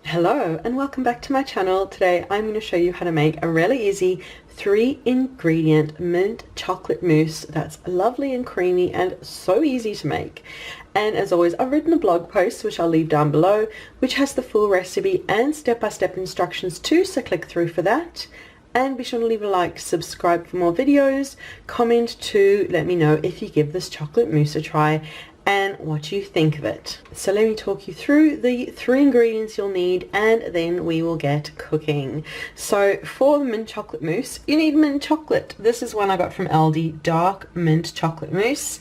Hello and welcome back to my channel. Today I'm going to show you how to make a really easy 3-ingredient mint chocolate mousse that's lovely and creamy and so easy to make. And as always, I've written a blog post which I'll leave down below, which has the full recipe and step-by-step instructions too, so click through for that. And be sure to leave a like, subscribe for more videos, comment to let me know if you give this chocolate mousse a try and what you think of it. So let me talk you through the 3 ingredients you'll need and then we will get cooking. So for the mint chocolate mousse, you need mint chocolate. This is one I got from Aldi, dark mint chocolate mousse,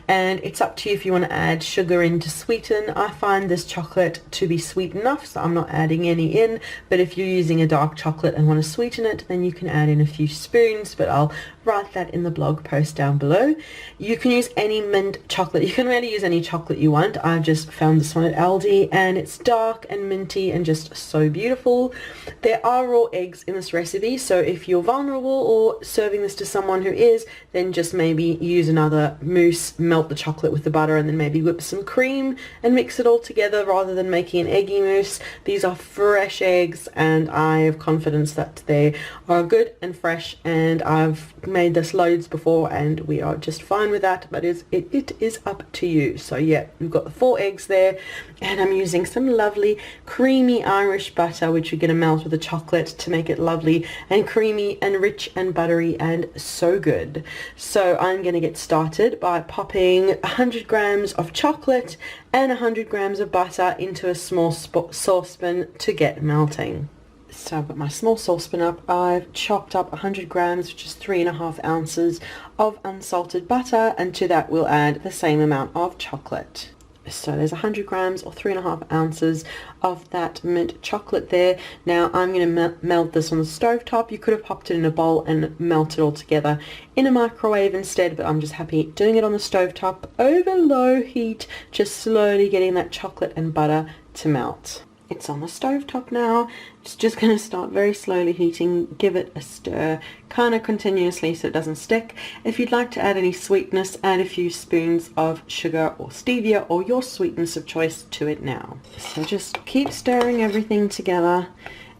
and it's up to you if you want to add sugar in to sweeten. I find this chocolate to be sweet enough, so I'm not adding any in, but if you're using a dark chocolate and want to sweeten it, then you can add in a few spoons, but I'll write that in the blog post down below. You can use any mint chocolate. You can really use any chocolate you want. I've just found this one at Aldi and it's dark and minty and just so beautiful. There are raw eggs in this recipe, so if you're vulnerable or serving this to someone who is, then just maybe use another mousse, melt the chocolate with the butter and then maybe whip some cream and mix it all together rather than making an eggy mousse. These are fresh eggs and I have confidence that they are good and fresh, and I've made this loads before and we are just fine with that, but it is up to you. So yeah, we've got the 4 eggs there and I'm using some lovely creamy Irish butter which we're going to melt with the chocolate to make it lovely and creamy and rich and buttery and so good. So I'm going to get started by popping 100 grams of chocolate and 100 grams of butter into a small saucepan to get melting. So I've got my small saucepan up. I've chopped up 100 grams, which is 3.5 ounces of unsalted butter, and to that we'll add the same amount of chocolate. So there's 100 grams or 3.5 ounces of that mint chocolate there. Now I'm going to melt this on the stove top. You could have popped it in a bowl and melted it all together in a microwave instead, but I'm just happy doing it on the stove top over low heat, just slowly getting that chocolate and butter to melt. It's on the stove top now. It's just going to start very slowly heating. Give it a stir kind of continuously so it doesn't stick. If you'd like to add any sweetness, add a few spoons of sugar or stevia or your sweetness of choice to it now. So just keep stirring everything together.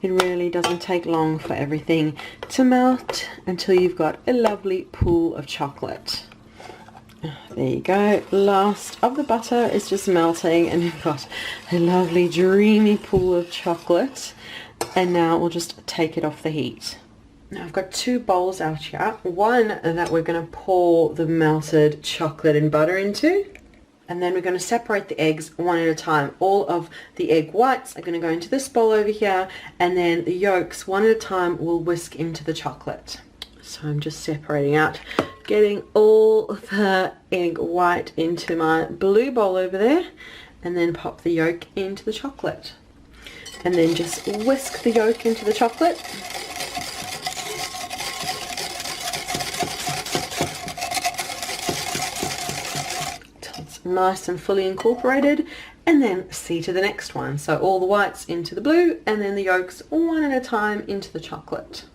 It really doesn't take long for everything to melt until you've got a lovely pool of chocolate. There you go. Last of the butter is just melting and you've got a lovely dreamy pool of chocolate, and now we'll just take it off the heat. Now I've got 2 bowls out here, one that we're going to pour the melted chocolate and butter into, and then we're going to separate the eggs one at a time. All of the egg whites are going to go into this bowl over here, and then the yolks one at a time will whisk into the chocolate. So I'm just separating out, getting all the egg white into my blue bowl over there, and then pop the yolk into the chocolate. And then just whisk the yolk into the chocolate. Till it's nice and fully incorporated, and then see to the next one. So all the whites into the blue, and then the yolks one at a time into the chocolate.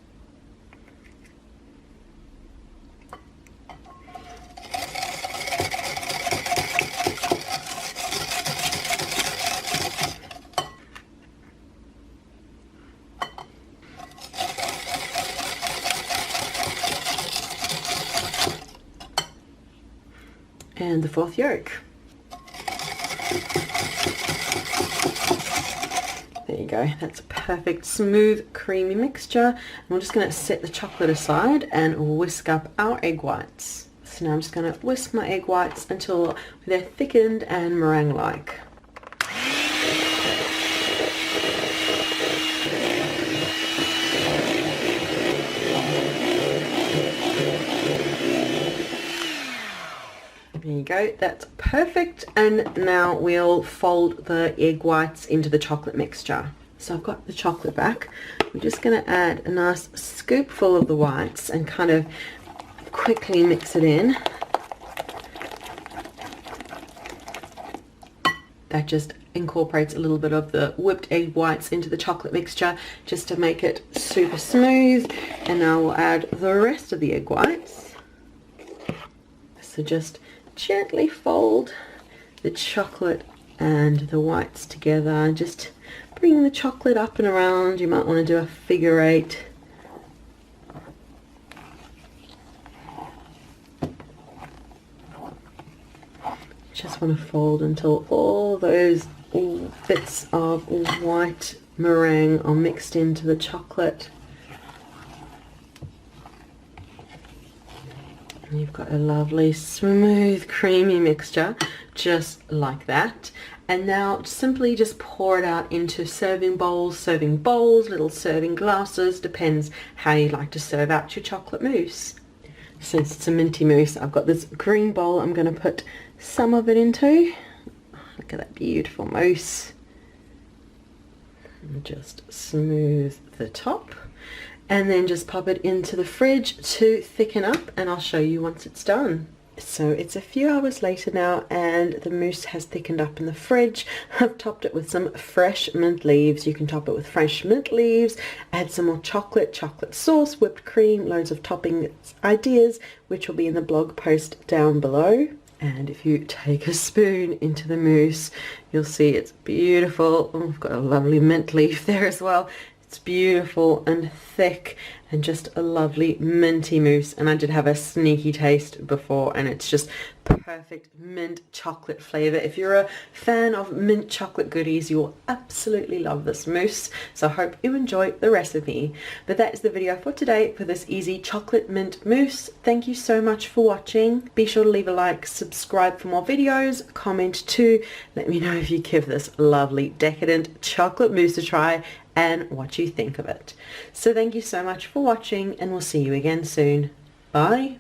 And the 4th yolk. There you go. That's a perfect smooth creamy mixture. And we're just going to set the chocolate aside and whisk up our egg whites. So now I'm just going to whisk my egg whites until they're thickened and meringue-like. There you go, that's perfect. And now we'll fold the egg whites into the chocolate mixture. So I've got the chocolate back. We're just going to add a nice scoopful of the whites and kind of quickly mix it in. That just incorporates a little bit of the whipped egg whites into the chocolate mixture just to make it super smooth. And now we'll add the rest of the egg whites. So just gently fold the chocolate and the whites together. Just bringing the chocolate up and around. You might want to do a figure 8. Just want to fold until all those bits of white meringue are mixed into the chocolate. And you've got a lovely smooth creamy mixture just like that. And now simply just pour it out into serving bowls, little serving glasses, depends how you like to serve out your chocolate mousse. Since it's a minty mousse, I've got this green bowl I'm going to put some of it into. Look at that beautiful mousse. And just smooth the top. And then just pop it into the fridge to thicken up, and I'll show you once it's done. So it's a few hours later now, and the mousse has thickened up in the fridge. I've topped it with some fresh mint leaves. You can top it with fresh mint leaves, add some more chocolate sauce, whipped cream, loads of topping ideas, which will be in the blog post down below. And if you take a spoon into the mousse, you'll see it's beautiful. Oh, I've got a lovely mint leaf there as well. It's beautiful and thick and just a lovely minty mousse, and I did have a sneaky taste before, and it's just perfect mint chocolate flavor. If you're a fan of mint chocolate goodies, you will absolutely love this mousse. So I hope you enjoy the recipe. But that is the video for today for this easy chocolate mint mousse. Thank you so much for watching. Be sure to leave a like, subscribe for more videos, comment too. Let me know if you give this lovely decadent chocolate mousse a try and what you think of it. So thank you so much for watching, and we'll see you again soon. Bye.